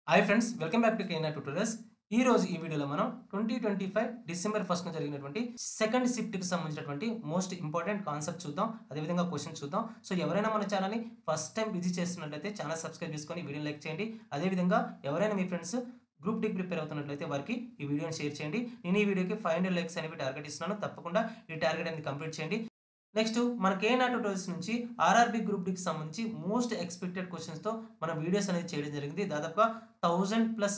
Hi friends, welcome back to కేనా tutorials. ఈ రోజు ఈ వీడియోలో మనం 2025 డిసెంబర్ 1న జరిగినటువంటి సెకండ్ షిఫ్ట్‌కి సంబంధించినటువంటి మోస్ట్ ఇంపార్టెంట్ కాన్సెప్ట్ చూద్దాం. అదేవిధంగా క్వశ్చన్స్ చూద్దాం. సో ఎవరైనా మన ఛానల్‌ని ఫస్ట్ టైం విజిట్ చేస్తున్నట్లయితే ఛానల్ సబ్స్క్రైబ్ చేసుకొని వీడియోని లైక్ చేయండి. అదేవిధంగా ఎవరైనా మీ ఫ్రెండ్స్ గ్రూప్ డీకి ప్రిపేర్ అవుతున్నట్లయితే వారికి ఈ వీడియోని షేర్ చేయండి. నేను ఈ వీడియోకి 500 లైక్స్ అనేవి టార్గెట్ ఇస్తున్నాను. తప్పకుండా ఈ టార్గెట్ అనేది కంప్లీట్ చేయండి. నెక్స్ట్ మన కేనా ట్యూటోరియల్స్ నుంచి ఆర్ఆర్బీ గ్రూప్ డికి సంబంధించి మోస్ట్ ఎక్స్పెక్టెడ్ క్వశ్చన్స్‌తో మనం వీడియోస్ అనేది చేయడం జరిగింది. దాదాపుగా 1000+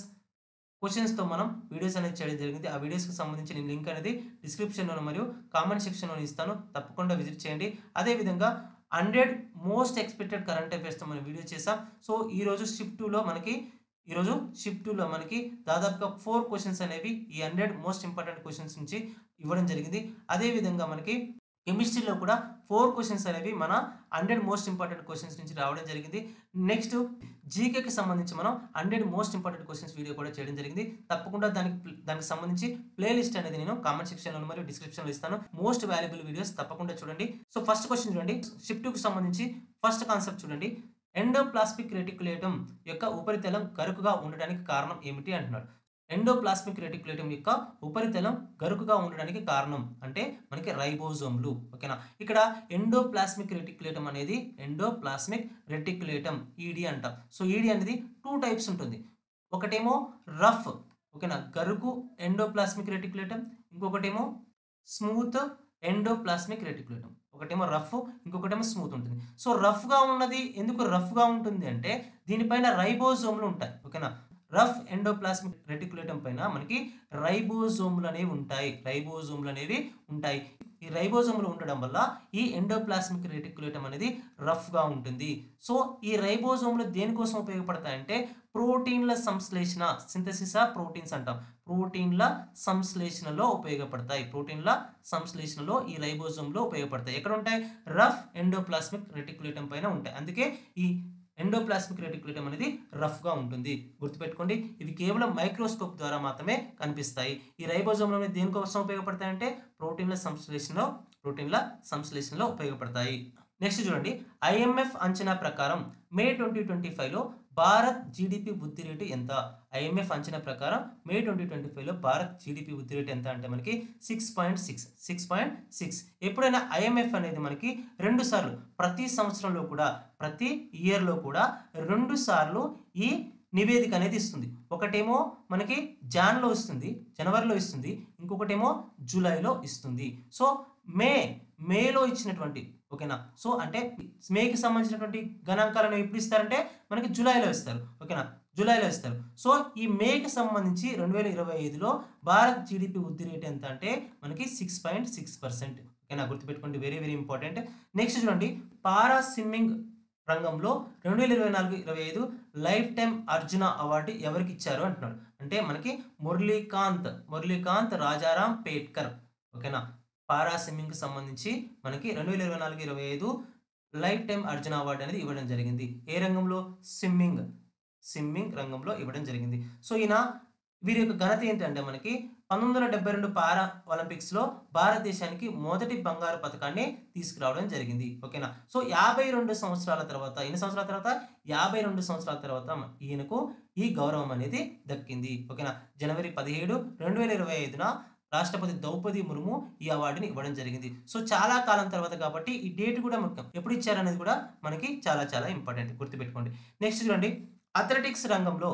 క్వశ్చన్స్‌తో మనం వీడియోస్ అనేది చేయడం జరిగింది. ఆ వీడియోస్‌కి సంబంధించి నేను లింక్ అనేది డిస్క్రిప్షన్‌లోను మరియు కామెంట్ సెక్షన్‌లోను ఇస్తాను. తప్పకుండా విజిట్ చేయండి. అదేవిధంగా 100 మోస్ట్ ఎక్స్పెక్టెడ్ కరెంట్ అఫైర్స్‌తో మనం వీడియో చేసాం. సో ఈరోజు షిఫ్ట్ 2లో మనకి దాదాపుగా 4 క్వశ్చన్స్ అనేవి ఈ 100 మోస్ట్ ఇంపార్టెంట్ క్వశ్చన్స్ నుంచి ఇవ్వడం జరిగింది. అదేవిధంగా మనకి కెమిస్ట్రీలో కూడా 4 క్వశ్చన్స్ అనేవి మన 100 మోస్ట్ ఇంపార్టెంట్ క్వశ్చన్స్ నుంచి రావడం జరిగింది. నెక్స్ట్ జీకేకి సంబంధించి మనం 100 మోస్ట్ ఇంపార్టెంట్ క్వశ్చన్స్ వీడియో కూడా చేయడం జరిగింది. తప్పకుండా దానికి సంబంధించి ప్లేలిస్ట్ అనేది నేను కామెంట్ సెక్షన్‌లో మరియు డిస్క్రిప్షన్‌లో ఇస్తాను. మోస్ట్ వాల్యుబుల్ వీడియోస్ తప్పకుండా చూడండి. సో ఫస్ట్ క్వశ్చన్ చూడండి. షిఫ్ట్ 2కి సంబంధించి ఫస్ట్ కాన్సెప్ట్ చూడండి. ఎండోప్లాస్మిక్ రెటిక్యులేటం యొక్క ఉపరితలం గరుకుగా ఉండడానికి కారణం ఏమిటి అంటున్నాడు. ఎండోప్లాస్మిక్ రెటిక్యులేటం యొక్క ఉపరితలం గరుకుగా ఉండడానికి కారణం అంటే మనకి రైబోజోమ్లు. ఓకేనా. ఇక్కడ ఎండోప్లాస్మిక్ రెటిక్యులేటం అనేది ఎండోప్లాస్మిక్ రెటిక్యులేటం ఈడీ అంటాం. సో ఈడీ అనేది 2 టైప్స్ ఉంటుంది. ఒకటేమో రఫ్, ఓకేనా, గరుకు ఎండోప్లాస్మిక్ రెటిక్యులేటం. ఇంకొకటేమో స్మూత్ ఎండోప్లాస్మిక్ రెటిక్యులేటం. ఒకటేమో రఫ్, ఇంకొకటేమో స్మూత్ ఉంటుంది. సో రఫ్‌గా ఉన్నది ఎందుకు రఫ్‌గా ఉంటుంది అంటే దీనిపైన రైబోజోమ్లు ఉంటాయి. ఓకేనా. రఫ్ ఎండోప్లాస్మిక్ రెటిక్యులేటం పైన మనకి రైబోజోమ్లు అనేవి ఉంటాయి. ఈ రైబోజోమ్లు ఉండడం వల్ల ఈ ఎండోప్లాస్మిక్ రెటిక్యులేటం అనేది రఫ్‌గా ఉంటుంది. సో ఈ రైబోజోమ్లు దేనికోసం ఉపయోగపడతాయంటే ప్రోటీన్ల సంశ్లేషణ, సింథసిస్ ఆఫ్ ప్రోటీన్స్ అంటాం. ప్రోటీన్ల సంశ్లేషణలో ఉపయోగపడతాయి. ప్రోటీన్ల సంశ్లేషణలో ఈ రైబోజోమ్లు ఉపయోగపడతాయి. ఎక్కడ ఉంటాయి? రఫ్ ఎండోప్లాస్మిక్ రెటిక్యులేటం పైన ఉంటాయి. అందుకే ఈ ఎండోప్లాస్మిక్ రెటిక్యులేటం అనేది రఫ్‌గా ఉంటుంది. గుర్తుపెట్టుకోండి. ఇవి కేవలం మైక్రోస్కోప్ ద్వారా మాత్రమే కనిపిస్తాయి. ఈ రైబోజోమ్లు అనేది దేనికోసం ఉపయోగపడతాయంటే ప్రోటీన్ల సంశ్లేషణలో ఉపయోగపడతాయి. నెక్స్ట్ చూడండి. ఐఎంఎఫ్ అంచనా ప్రకారం మే 2025లో భారత్ జీడీపీ వృద్ధి రేటు ఎంత? ఐఎంఎఫ్ అంచనా ప్రకారం మే 2025లో భారత్ జీడీపీ వృద్ధి రేటు ఎంత అంటే మనకి 6.6. ఎప్పుడైనా ఐఎంఎఫ్ అనేది మనకి 2 సార్లు ప్రతి ఇయర్‌లో కూడా 2 సార్లు ఈ నివేదిక అనేది ఇస్తుంది. ఒకటేమో మనకి జనవరిలో ఇస్తుంది. ఇంకొకటేమో జూలైలో ఇస్తుంది. సో మేలో ఇచ్చినటువంటి, ఓకేనా. సో అంటే మేకి సంబంధించినటువంటి గణాంకాలను ఎప్పుడు ఇస్తారంటే మనకి జూలైలో ఇస్తారు. ఓకేనా. జూలైలో ఇస్తారు. సో ఈ మేకి సంబంధించి 2025లో భారత్ జీడీపీ వృద్ధి రేటు ఎంత అంటే మనకి 6.6%. ఓకేనా. గుర్తుపెట్టుకోండి. Very very important. నెక్స్ట్ చూడండి. పారా స్విమ్మింగ్ రంగంలో 2024-25 లైఫ్ టైమ్ అర్జున అవార్డు ఎవరికి ఇచ్చారు అంటున్నాడు. అంటే మనకి మురళీకాంత్ రాజారాం పేట్కర్. ఓకేనా. పారా స్విమ్మింగ్‌కి సంబంధించి మనకి 2024-25 లైఫ్ టైమ్ అర్జున అవార్డు అనేది ఇవ్వడం జరిగింది. ఏ రంగంలో? స్విమ్మింగ్ రంగంలో ఇవ్వడం జరిగింది. సో వీరి యొక్క ఘనత ఏంటంటే మనకి 1972 పారా ఒలింపిక్స్‌లో భారతదేశానికి మొదటి బంగారు పతకాన్ని తీసుకురావడం జరిగింది. ఓకేనా. సో 52 సంవత్సరాల తర్వాత, ఎన్ని సంవత్సరాల తర్వాత? 52 సంవత్సరాల తర్వాత ఈయనకు ఈ గౌరవం అనేది దక్కింది. ఓకేనా. జనవరి 17, 2025న రాష్ట్రపతి ద్రౌపది ముర్ము ఈ అవార్డుని ఇవ్వడం జరిగింది. సో చాలా కాలం తర్వాత కాబట్టి ఈ డేట్ కూడా ముఖ్యం. ఎప్పుడు ఇచ్చారనేది కూడా మనకి చాలా చాలా ఇంపార్టెంట్. గుర్తుపెట్టుకోండి. నెక్స్ట్ చూడండి. అథ్లెటిక్స్ రంగంలో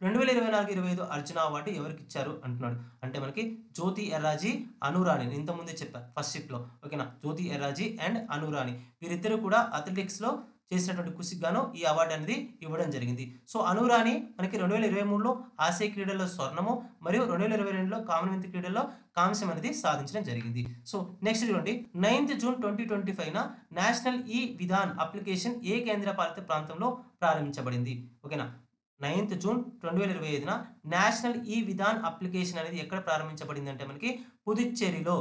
2024-25 అర్జున అవార్డు ఎవరికి ఇచ్చారు అంటున్నాడు. అంటే మనకి జ్యోతి ఎర్రాజీ, అనురాణి. నేను ఇంతకుముందే చెప్పా ఫస్ట్ షిఫ్ట్‌లో. ఓకేనా. జ్యోతి ఎర్రాజీ అండ్ అనురాణి వీరిద్దరూ కూడా అథ్లెటిక్స్‌లో చేసినటువంటి కృషికి గాను ఈ అవార్డు అనేది ఇవ్వడం జరిగింది. సో అనురాణి మనకి 2023లో ఆసియా క్రీడల్లో స్వర్ణము మరియు 2022లో కామన్వెల్త్ క్రీడల్లో కాంస్యం అనేది సాధించడం జరిగింది. సో నెక్స్ట్ చూడండి. 9th జూన్ 2025న నేషనల్ ఈ విధాన్ అప్లికేషన్ ఏ కేంద్రపాలిత ప్రాంతంలో ప్రారంభించబడింది? ఓకేనా. 9th జూన్ 2025న నేషనల్ ఈ విధాన్ అప్లికేషన్ అనేది ఎక్కడ ప్రారంభించబడింది అంటే మనకి పుదుచ్చేరిలో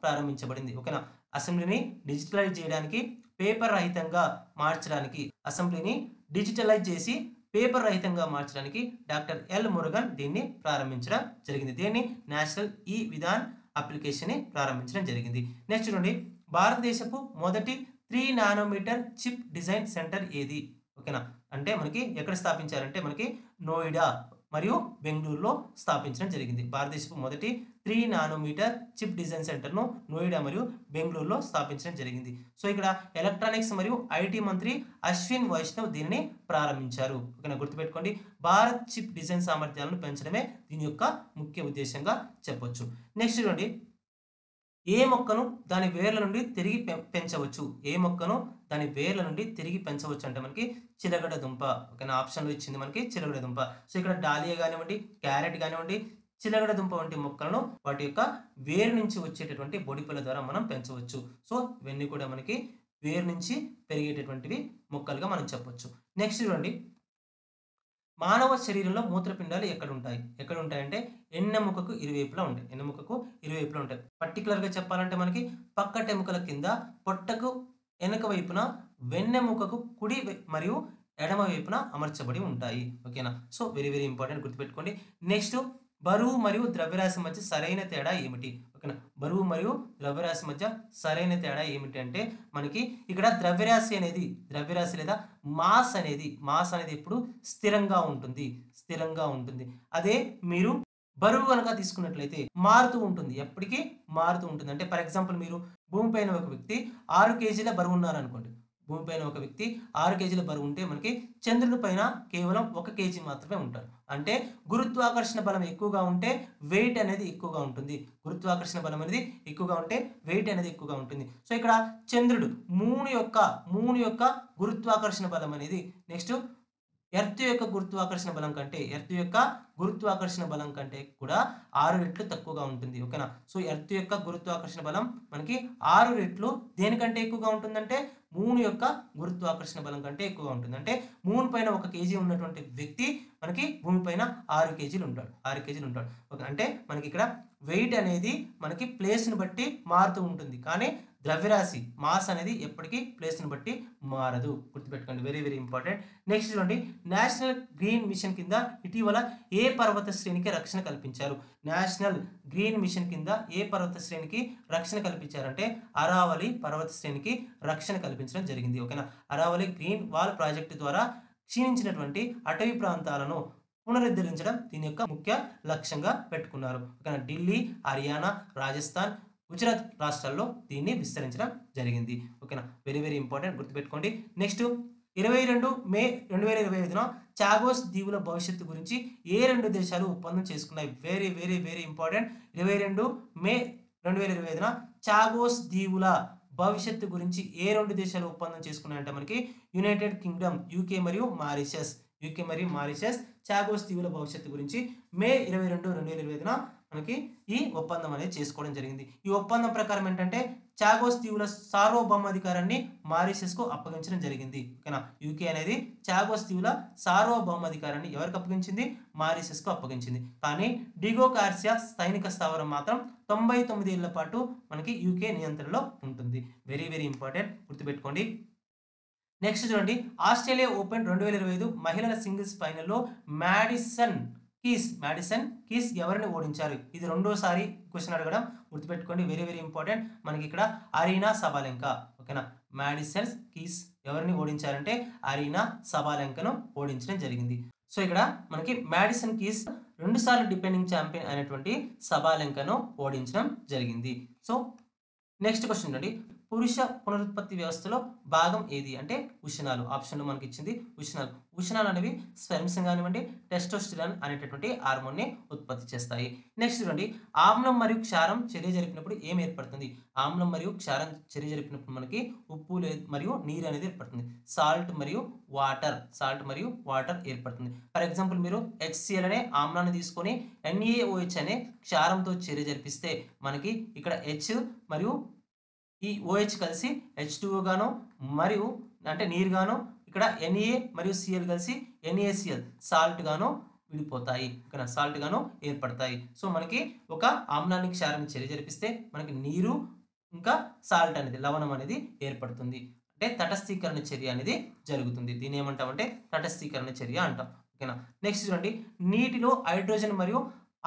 ప్రారంభించబడింది. ఓకేనా. అసెంబ్లీని డిజిటలైజ్ చేయడానికి, పేపర్ రహితంగా మార్చడానికి, అసెంబ్లీని డిజిటలైజ్ చేసి పేపర్ రహితంగా మార్చడానికి డాక్టర్ ఎల్ మురుగన్ దీన్ని ప్రారంభించడం జరిగింది. దీన్ని నేషనల్ ఈ విధాన్ అప్లికేషన్ ని ప్రారంభించడం జరిగింది. నెక్స్ట్ చూడండి. భారతదేశపు మొదటి 3 నానోమీటర్ చిప్ డిజైన్ సెంటర్ ఏది? ఓకేనా. అంటే మనకి ఎక్కడ స్థాపించారంటే మనకి నోయిడా మరియు బెంగళూరులో స్థాపించడం జరిగింది. భారతదేశపు మొదటి 3 నానోమీటర్ చిప్ డిజైన్ సెంటర్‌ను నోయిడా మరియు బెంగళూరులో స్థాపించడం జరిగింది. సో, ఇక్కడ ఎలక్ట్రానిక్స్ మరియు ఐటీ మంత్రి అశ్విన్ వైష్ణవ్ దీనిని ప్రారంభించారు. ఓకేనా, గుర్తుపెట్టుకోండి. భారత్ చిప్ డిజైన్ సామర్థ్యాలను పెంచడమే దీని యొక్క ముఖ్య ఉద్దేశంగా చెప్పొచ్చు. నెక్స్ట్ చూడండి, ఏ మొక్కను దాని వేర్ల నుండి తిరిగి పెంచవచ్చు? ఏ మొక్కను దాని వేర్ల నుండి తిరిగి పెంచవచ్చు అంటే మనకి చిలగడ దుంప. ఓకేనా, ఆప్షన్‌లో ఇచ్చింది మనకి చిలగడ దుంప. సో, ఇక్కడ డాలియా గానివ్వండి, క్యారెట్ గానివ్వండి, చిలగడ దుంప వంటి మొక్కలను వాటి యొక్క వేరు నుంచి వచ్చేటటువంటి బొడిపెల ద్వారా మనం పెంచవచ్చు. సో, ఇవన్నీ కూడా మనకి వేరు నుంచి పెరిగేటటువంటివి మొక్కలుగా మనం చెప్పొచ్చు. నెక్స్ట్ చూడండి, మానవ శరీరంలో మూత్రపిండాలు ఎక్కడుంటాయంటే ఎన్నెముకకు ఇరువైపులా ఉంటాయి. ఎన్నెముకకు ఇరువైపులా ఉంటాయి. పర్టిక్యులర్‌గా చెప్పాలంటే మనకి పక్కటెముకల కింద పొట్టకు వెనక వైపున వెన్నెముకకు మరియు ఎడమ వైపున అమర్చబడి ఉంటాయి. ఓకేనా. సో, వెరీ వెరీ ఇంపార్టెంట్, గుర్తుపెట్టుకోండి. నెక్స్ట్, బరువు మరియు ద్రవ్యరాశి మధ్య సరైన తేడా ఏమిటి? ఓకేనా, బరువు మరియు ద్రవ్యరాశి మధ్య సరైన తేడా ఏమిటి అంటే మనకి ఇక్కడ ద్రవ్యరాశి లేదా మాస్ అనేది ఎప్పుడు స్థిరంగా ఉంటుంది. అదే మీరు బరువు కనుక తీసుకున్నట్లయితే మారుతూ ఉంటుంది. ఎప్పటికీ మారుతూ ఉంటుంది. అంటే ఫర్ ఎగ్జాంపుల్, మీరు భూమిపైన ఒక వ్యక్తి 6 కేజీల బరువు ఉన్నారనుకోండి. భూమిపైన ఒక వ్యక్తి 6 కేజీల బరువు ఉంటే మనకి చంద్రుడి పైన కేవలం 1 కేజీ మాత్రమే ఉంటారు. అంటే గురుత్వాకర్షణ బలం ఎక్కువగా ఉంటే వెయిట్ అనేది ఎక్కువగా ఉంటుంది. గురుత్వాకర్షణ బలం అనేది ఎక్కువగా ఉంటే వెయిట్ అనేది ఎక్కువగా ఉంటుంది. సో, ఇక్కడ చంద్రుడు మూన్ యొక్క గురుత్వాకర్షణ బలం అనేది నెక్స్ట్ ఎర్త్ యొక్క గురుత్వాకర్షణ బలం కంటే కూడా 6 రెట్లు తక్కువగా ఉంటుంది. ఓకేనా. సో, ఎర్త్ యొక్క గురుత్వాకర్షణ బలం మనకి 6 రెట్లు దేనికంటే ఎక్కువగా ఉంటుందంటే మూన్ యొక్క గురుత్వాకర్షణ బలం కంటే ఎక్కువగా ఉంటుంది. అంటే మూన్ పైన 1 కేజీ ఉన్నటువంటి వ్యక్తి మనకి భూమి పైన 6 కేజీలు ఉంటాడు. ఓకే, అంటే మనకి ఇక్కడ వెయిట్ అనేది మనకి ప్లేస్‌ని బట్టి మారుతూ ఉంటుంది. కానీ ద్రవ్యరాశి మాస్ అనేది ఎప్పటికీ ప్లేస్‌ని బట్టి మారదు. గుర్తుపెట్టుకోండి, వెరీ వెరీ ఇంపార్టెంట్. నెక్స్ట్ చూడండి, నేషనల్ గ్రీన్ మిషన్ కింద ఇటీవల ఏ పర్వత శ్రేణికి రక్షణ కల్పించారు? నేషనల్ గ్రీన్ మిషన్ కింద ఏ పర్వత శ్రేణికి రక్షణ కల్పించారంటే అరావళి పర్వత శ్రేణికి రక్షణ కల్పించడం జరిగింది. ఓకేనా. అరావళి గ్రీన్ వాల్ ప్రాజెక్టు ద్వారా క్షీణించినటువంటి అటవీ ప్రాంతాలను పునరుద్ధరించడం దీని యొక్క ముఖ్య లక్ష్యంగా పెట్టుకున్నారు. ఓకేనా. ఢిల్లీ, హర్యానా, రాజస్థాన్, గుజరాత్ రాష్ట్రాల్లో దీన్ని విస్తరించడం జరిగింది. ఓకేనా, వెరీ వెరీ ఇంపార్టెంట్, గుర్తుపెట్టుకోండి. నెక్స్ట్, 22 మే 2025న చాగోస్ దీవుల భవిష్యత్తు గురించి ఏ 2 దేశాలు ఒప్పందం చేసుకున్నాయి? Very very very important. 22 మే 2025న చాగోస్ దీవుల భవిష్యత్తు గురించి ఏ 2 దేశాలు ఒప్పందం చేసుకున్నాయంటే మనకి యునైటెడ్ కింగ్డమ్, యూకే మరియు మారిషస్ చాగోస్ దీవుల భవిష్యత్తు గురించి మే 22, 2025న మనకి ఈ ఒప్పందం అనేది చేసుకోవడం జరిగింది. ఈ ఒప్పందం ప్రకారం ఏంటంటే చాగోస్ దీవుల సార్వభౌమాధికారాన్ని మారిషస్కు అప్పగించడం జరిగింది. ఓకేనా. యూకే అనేది చాగోస్ దీవుల సార్వభౌమాధికారాన్ని ఎవరికి అప్పగించింది? మారిషస్కు అప్పగించింది. కానీ డిగో గార్సియా సైనిక స్థావరం మాత్రం 99 ఏళ్ల పాటు మనకి యూకే నియంత్రణలో ఉంటుంది. వెరీ వెరీ ఇంపార్టెంట్, గుర్తుపెట్టుకోండి. నెక్స్ట్ చూడండి, ఆస్ట్రేలియా ఓపెన్ 2025 మహిళల సింగిల్స్ ఫైనల్లో మ్యాడిసన్ కీస్ ఎవరిని ఓడించారు? ఇది రెండోసారి క్వశ్చన్ అడగడం, గుర్తుపెట్టుకోండి, వెరీ వెరీ ఇంపార్టెంట్. మనకి ఇక్కడ అరీనా సబాలెంకా. ఓకేనా. మ్యాడిసన్ కీస్ ఎవరిని ఓడించారంటే అరీనా సబాలెంకను ఓడించడం జరిగింది. సో, ఇక్కడ మనకి మ్యాడిసన్ కీస్ 2 సార్లు డిపెండింగ్ ఛాంపియన్ అయినటువంటి సబాలెంకను ఓడించడం జరిగింది. సో, నెక్స్ట్ క్వశ్చన్ అండి, పురుష పునరుత్పత్తి వ్యవస్థలో భాగం ఏది అంటే ఉషనాలు. ఆప్షన్లో మనకి ఇచ్చింది ఉషనాలు అనేవి స్పెర్మ్స్ కానివ్వండి, టెస్టోస్టిరాన్ అనేటటువంటి హార్మోన్ని ఉత్పత్తి చేస్తాయి. నెక్స్ట్ చూడండి, ఆమ్లం మరియు క్షారం చర్య జరిపినప్పుడు ఏం ఏర్పడుతుంది? ఆమ్లం మరియు క్షారం చర్య జరిపినప్పుడు మనకి ఉప్పు మరియు నీరు అనేది ఏర్పడుతుంది. సాల్ట్ మరియు వాటర్ ఏర్పడుతుంది. ఫర్ ఎగ్జాంపుల్, మీరు HCl అనే ఆమ్లాన్ని తీసుకొని NaOH అనే క్షారంతో చర్య జరిపిస్తే మనకి ఇక్కడ H మరియు ఈ OH కలిసి H2O గాను మరియు అంటే నీరు గాను, ఇక్కడ Na మరియు Cl కలిసి NaCl సాల్ట్ గాను విడిపోతాయి. ఓకేనా, సాల్ట్ గాను ఏర్పడతాయి. సో, మనకి ఒక ఆమ్లాన్ని క్షారాన్ని చర్య జరిపిస్తే మనకి నీరు ఇంకా సాల్ట్ అనేది లవణం అనేది ఏర్పడుతుంది. అంటే తటస్థీకరణ చర్య అనేది జరుగుతుంది. దీన్ని ఏమంటామంటే తటస్థీకరణ చర్య అంటాం. ఓకేనా. నెక్స్ట్ చూడండి, నీటిలో హైడ్రోజన్ మరియు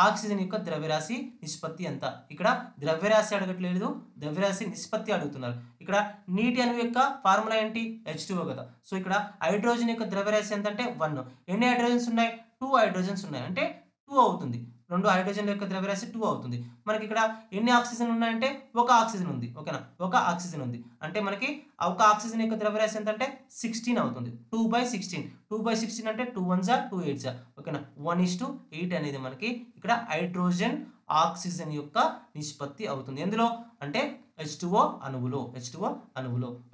ఆక్సిజన్ యొక్క ద్రవ్యరాశి నిష్పత్తి ఎంత? ఇక్కడ ద్రవ్యరాశి అడగట్లేదు, ద్రవ్యరాశి నిష్పత్తి అడుగుతున్నారు. ఇక్కడ నీటి అణువు యొక్క ఫార్ములా ఏంటి? H2O కదా. సో ఇక్కడ హైడ్రోజన్ యొక్క ద్రవ్యరాశి ఎంత అంటే 1. ఎన్ని హైడ్రోజన్స్ ఉన్నాయి? 2 హైడ్రోజన్స్ ఉన్నాయి. అంటే 2 అవుతుంది. 2 హైడ్రోజన్ యొక్క ద్రవ్యరాశి 2 అవుతుంది. మనకి ఇక్కడ ఎన్ని ఆక్సిజన్ ఉన్నాయంటే ఒక ఆక్సిజన్ ఉంది. ఓకేనా, ఒక ఆక్సిజన్ ఉంది. అంటే మనకి ఒక ఆక్సిజన్ యొక్క ద్రవ్యరాశి ఎంత అంటే 16 అవుతుంది. 2/16. 2/16 అంటే 2 1 జా 2 8 జా. ఓకేనా, 1:8 అనేది మనకి ఇక్కడ హైడ్రోజన్ ఆక్సిజన్ యొక్క నిష్పత్తి అవుతుంది. ఎందులో అంటే H2O అణువులో.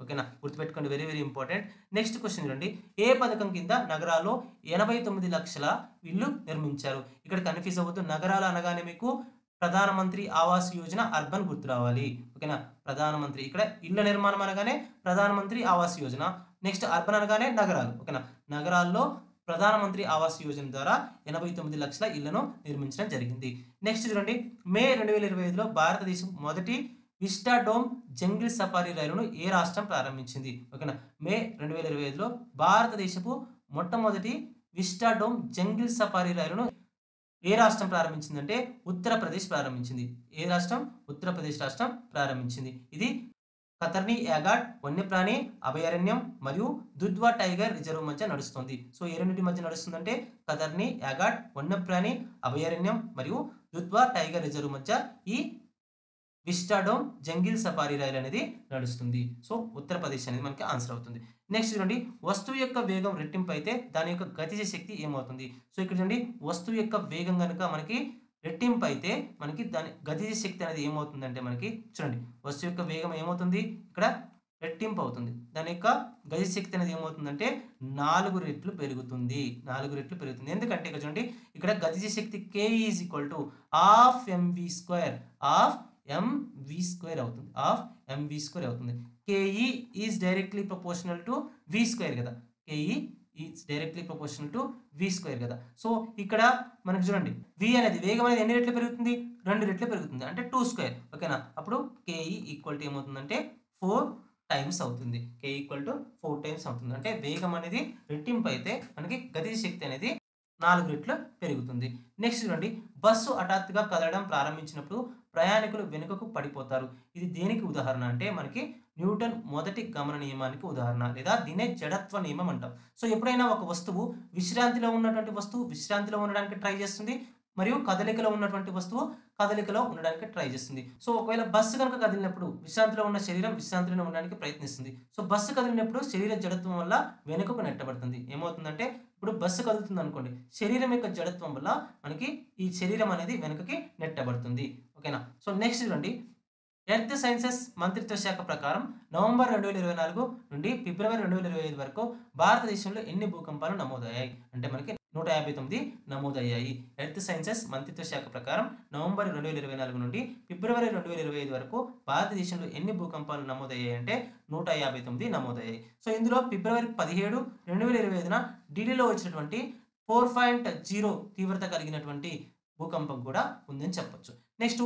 ఓకేనా, గుర్తుపెట్టుకోండి, very very important. Next question చూడండి. ఏ పథకం కింద నగరాల్లో 89 లక్షల ఇల్లు నిర్మించారు? ఇక్కడ కన్ఫ్యూజ్ అవ్వద్దు. నగరాలు అనగానే మీకు ప్రధానమంత్రి ఆవాస్ యోజన అర్బన్ గుర్తు రావాలి. ఓకేనా, ప్రధానమంత్రి ఇక్కడ ఇళ్ల నిర్మాణం అనగానే ప్రధానమంత్రి ఆవాస్ యోజన. నెక్స్ట్ అర్బన్ అనగానే నగరాలు. ఓకేనా, నగరాల్లో ప్రధానమంత్రి ఆవాస్ యోజన ద్వారా 89 లక్షల ఇళ్లను నిర్మించడం జరిగింది. నెక్స్ట్ చూడండి. మే 2025లో భారతదేశం మొదటి విస్టాడోమ్ జంగిల్ సఫారీ రైలును ఏ రాష్ట్రం ప్రారంభించింది? ఓకేనా, మే 2025లో భారతదేశపు మొట్టమొదటి విస్టాడోమ్ జంగిల్ సఫారీ రైలును ఏ రాష్ట్రం ప్రారంభించిందంటే ఉత్తరప్రదేశ్ ప్రారంభించింది. ఏ రాష్ట్రం? ఉత్తరప్రదేశ్ రాష్ట్రం ప్రారంభించింది. ఇది కతర్నీ యాగాట్ వన్యప్రాణి అభయారణ్యం మరియు దుధ్వా టైగర్ రిజర్వ్ మధ్య నడుస్తుంది. సో ఏ రెండింటి మధ్య నడుస్తుందంటే కతర్నీ యాగాట్ వన్యప్రాణి అభయారణ్యం మరియు దుధ్వా టైగర్ రిజర్వ్ మధ్య ఈ విస్టాడోమ్ జంగిల్ సఫారీ రైలు అనేది నడుస్తుంది. సో ఉత్తరప్రదేశ్ అనేది మనకి ఆన్సర్ అవుతుంది. నెక్స్ట్ చూడండి. వస్తువు యొక్క వేగం రెట్టింపు అయితే దాని యొక్క గతిజ శక్తి ఏమవుతుంది? సో ఇక్కడ చూడండి, వస్తువు యొక్క వేగం కనుక మనకి రెట్టింపు అయితే మనకి దాని గతిజ శక్తి అనేది ఏమవుతుందంటే మనకి చూడండి, వస్తువు యొక్క వేగం ఏమవుతుంది? ఇక్కడ రెట్టింపు అవుతుంది. దాని యొక్క గతిజ శక్తి అనేది ఏమవుతుందంటే 4 రెట్లు పెరుగుతుంది. 4 రెట్లు పెరుగుతుంది. ఎందుకంటే ఇక్కడ చూడండి, ఇక్కడ గతిజ శక్తి K is equal to ½ mv² అవుతుంది. ½ mv² అవుతుంది. KE is directly proportional to v² కదా. KE is directly proportional to v² కదా. సో ఇక్కడ మనకి చూడండి, v అనేది వేగం అనేది ఎన్ని రెట్లు పెరుగుతుంది? 2 రెట్లు పెరుగుతుంది. అంటే 2². ఓకేనా, అప్పుడు KE ఈక్వల్ టు ఏమవుతుందంటే 4 టైమ్స్ అవుతుంది. K ఈక్వల్ టు 4 టైమ్స్ అవుతుంది. అంటే వేగం అనేది రెట్టింపు అయితే మనకి గతిజ శక్తి అనేది 4 రెట్లు పెరుగుతుంది. నెక్స్ట్ చూడండి. బస్సు హఠాత్తుగా కదలడం ప్రారంభించినప్పుడు ప్రయాణికులు వెనుకకు పడిపోతారు. ఇది దేనికి ఉదాహరణ అంటే మనకి న్యూటన్ మొదటి గమన నియమానికి ఉదాహరణ, లేదా దీనే జడత్వ నియమం అంటాం. సో ఎప్పుడైనా ఒక వస్తువు విశ్రాంతిలో ఉన్నటువంటి వస్తువు విశ్రాంతిలో ఉండడానికి ట్రై చేస్తుంది, మరియు కదలికలో ఉన్నటువంటి వస్తువు కదలికలో ఉండడానికి ట్రై చేస్తుంది. సో ఒకవేళ బస్సు కనుక కదిలినప్పుడు విశ్రాంతిలో ఉన్న శరీరం విశ్రాంతిలో ఉండడానికి ప్రయత్నిస్తుంది. సో బస్సు కదిలినప్పుడు శరీర జడత్వం వల్ల వెనుకకు నెట్టబడుతుంది. ఏమవుతుందంటే ఇప్పుడు బస్సు కదులుతుంది అనుకోండి, శరీరం యొక్క జడత్వం వల్ల మనకి ఈ శరీరం అనేది వెనుకకి నెట్టబడుతుంది. ఓకేనా. సో నెక్స్ట్ చూడండి. ఎర్త్ సైన్సెస్ మంత్రిత్వ శాఖ ప్రకారం నవంబర్ 2024 నుండి ఫిబ్రవరి 2025 వరకు భారతదేశంలో ఎన్ని భూకంపాలు నమోదయ్యాయి అంటే మనకి 159 నమోదయ్యాయి. ఎర్త్ సైన్సెస్ మంత్రిత్వ శాఖ ప్రకారం నవంబర్ 2024 నుండి ఫిబ్రవరి 2025 వరకు భారతదేశంలో ఎన్ని భూకంపాలు నమోదయ్యాయి అంటే 159 నమోదయ్యాయి. సో ఇందులో ఫిబ్రవరి 17, 2025న ఢిల్లీలో వచ్చినటువంటి 4.0 తీవ్రత కలిగినటువంటి భూకంపం కూడా ఉందని చెప్పొచ్చు. నెక్స్ట్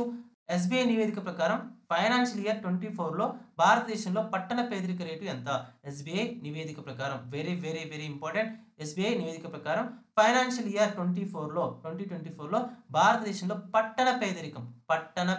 SBI నివేదిక ప్రకారం ఫైనాన్షియల్ ఇయర్ 24లో భారతదేశంలో పట్టణ పేదరిక రేటు ఎంత? SBI నివేదిక ప్రకారం very very very important. SBI నివేదిక ప్రకారం ఫైనాన్షియల్ ఇయర్ 2024లో భారతదేశంలో పట్టణ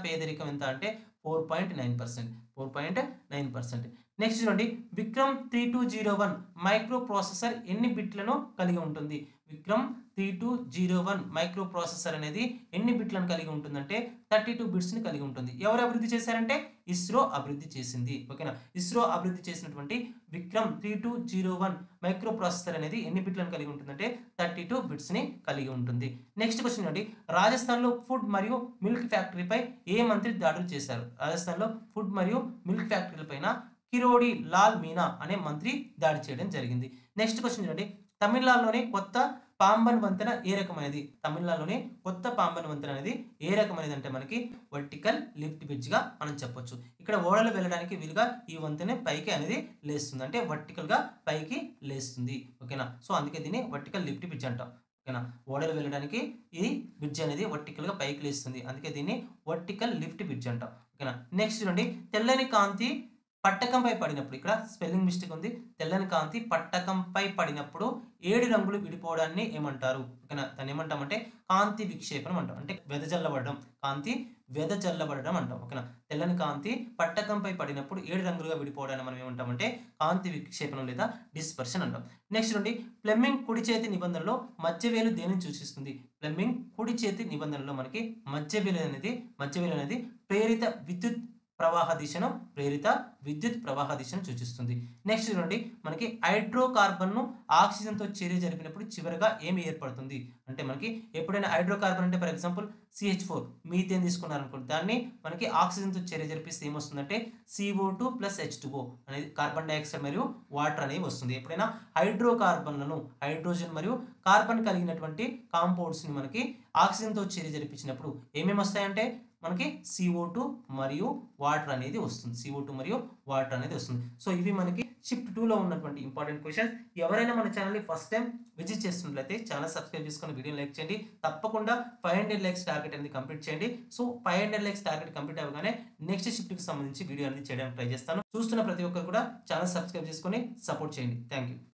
పేదరికం ఎంత అంటే 4.9%. 4.9%. నెక్స్ట్ చూడండి. విక్రమ్ 3201 మైక్రో ప్రాసెసర్ ఎన్ని బిట్లను కలిగి ఉంటుంది? విక్రమ్ 3201 మైక్రో ప్రాసెసర్ అనేది ఎన్ని బిట్లను కలిగి ఉంటుందంటే 32 బిట్స్ని కలిగి ఉంటుంది. ఎవరు అభివృద్ధి చేశారంటే ఇస్రో అభివృద్ధి చేసింది. ఓకేనా, ఇస్రో అభివృద్ధి చేసినటువంటి విక్రమ్ 3201 మైక్రో ప్రాసెసర్ అనేది ఎన్ని బిట్లను కలిగి ఉంటుందంటే 32 బిట్స్ని కలిగి ఉంటుంది. నెక్స్ట్ క్వశ్చన్ అండి. రాజస్థాన్లో ఫుడ్ మరియు మిల్క్ ఫ్యాక్టరీపై ఏ మంత్రి దాడులు చేశారు? రాజస్థాన్లో ఫుడ్ మరియు మిల్క్ ఫ్యాక్టరీలపైన కిరోడి లాల్ మీనా అనే మంత్రి దాడి చేయడం జరిగింది. నెక్స్ట్ క్వశ్చన్ చూడండి. తమిళనాడులోని కొత్త పాంబన్ వంతెన ఏ రకమైనది? తమిళనాడులోని కొత్త పాంబన్ వంతెన అనేది ఏ రకమైనది అంటే మనకి వర్టికల్ లిఫ్ట్ బ్రిడ్జ్ గా మనం చెప్పొచ్చు. ఇక్కడ ఓడలు వెళ్ళడానికి వీలుగా ఈ వంతెన పైకి అనేది లేస్తుంది, అంటే వర్టికల్ గా పైకి లేస్తుంది. ఓకేనా, సో అందుకే దీన్ని వర్టికల్ లిఫ్ట్ బ్రిడ్జ్ అంటాం. ఓకేనా, ఓడలు వెళ్ళడానికి ఈ బ్రిడ్జ్ అనేది వర్టికల్ గా పైకి లేస్తుంది, అందుకే దీన్ని వర్టికల్ లిఫ్ట్ బ్రిడ్జ్ అంటాం. ఓకేనా. నెక్స్ట్ చూడండి. తెల్లని కాంతి పట్టకంపై పడినప్పుడు ఇక్కడ స్పెల్లింగ్ మిస్టేక్ ఉంది. తెల్లని కాంతి పట్టకంపై పడినప్పుడు 7 రంగులు విడిపోవడాన్ని ఏమంటారు? ఓకేనా? దాన్ని ఏమంటామంటే కాంతి విక్షేపణం అంటాం. అంటే వెదజల్లబడడం. కాంతి వెదజల్లబడడం అంటాం. ఓకేనా? తెల్లని కాంతి పట్టకంపై పడినప్పుడు 7 రంగులుగా విడిపోవడాన్ని మనం ఏమంటామంటే కాంతి విక్షేపణం లేదా డిస్పర్షన్ అంటాం. నెక్స్ట్ నుండి ఫ్లెమింగ్ కుడి చేతి నిబంధనలో మధ్యవేలు దేనిని సూచిస్తుంది? ఫ్లెమింగ్ కుడి చేతి నిబంధనలో మనకి మధ్యవేలు అనేది ప్రేరిత విద్యుత్ ప్రవాహ దిశను సూచిస్తుంది. నెక్స్ట్ చూడండి, మనకి హైడ్రోకార్బన్ను ఆక్సిజన్తో చర్య జరిపినప్పుడు చివరగా ఏమి ఏర్పడుతుంది? అంటే మనకి ఎప్పుడైనా హైడ్రోకార్బన్ అంటే ఫర్ ఎగ్జాంపుల్ CH4 మీథేన్ తీసుకున్నారనుకోండి, దాన్ని మనకి ఆక్సిజన్తో చర్య జరిపిస్తే ఏమొస్తుందంటే CO2 ప్లస్ H2O అనేది కార్బన్ డైఆక్సైడ్ మరియు వాటర్ అనేవి వస్తుంది. ఎప్పుడైనా హైడ్రోకార్బన్లను హైడ్రోజన్ మరియు కార్బన్ కలిగినటువంటి కాంపౌండ్స్ని మనకి ఆక్సిజన్తో చర్య జరిపించినప్పుడు ఏమేమి వస్తాయంటే మనకి CO2 మరియు వాటర్ అనేది వస్తుంది. CO2 మరియు వాటర్ అనేది వస్తుంది. సో ఇవి మనకి షిఫ్ట్ 2లో ఉన్నటువంటి ఇంపార్టెంట్ క్వశ్చన్స్. ఎవరైనా మన ఛానల్ని ఫస్ట్ టైం విజిట్ చేస్తున్నట్లయితే ఛానల్ సబ్స్క్రైబ్ చేసుకొని వీడియో లైక్ చేయండి. తప్పకుండా 500 లైక్స్ టార్గెట్ అనేది కంప్లీట్ చేయండి. సో 500 లైక్స్ టార్గెట్ కంప్లీట్ అవ్వగానే నెక్స్ట్ షిఫ్ట్కి సంబంధించి వీడియో అనేది చేయడానికి ట్రై చేస్తాను. చూస్తున్న ప్రతి ఒక్కరు కూడా ఛానల్ సబ్స్క్రైబ్ చేసుకొని సపోర్ట్ చేయండి. Thank you.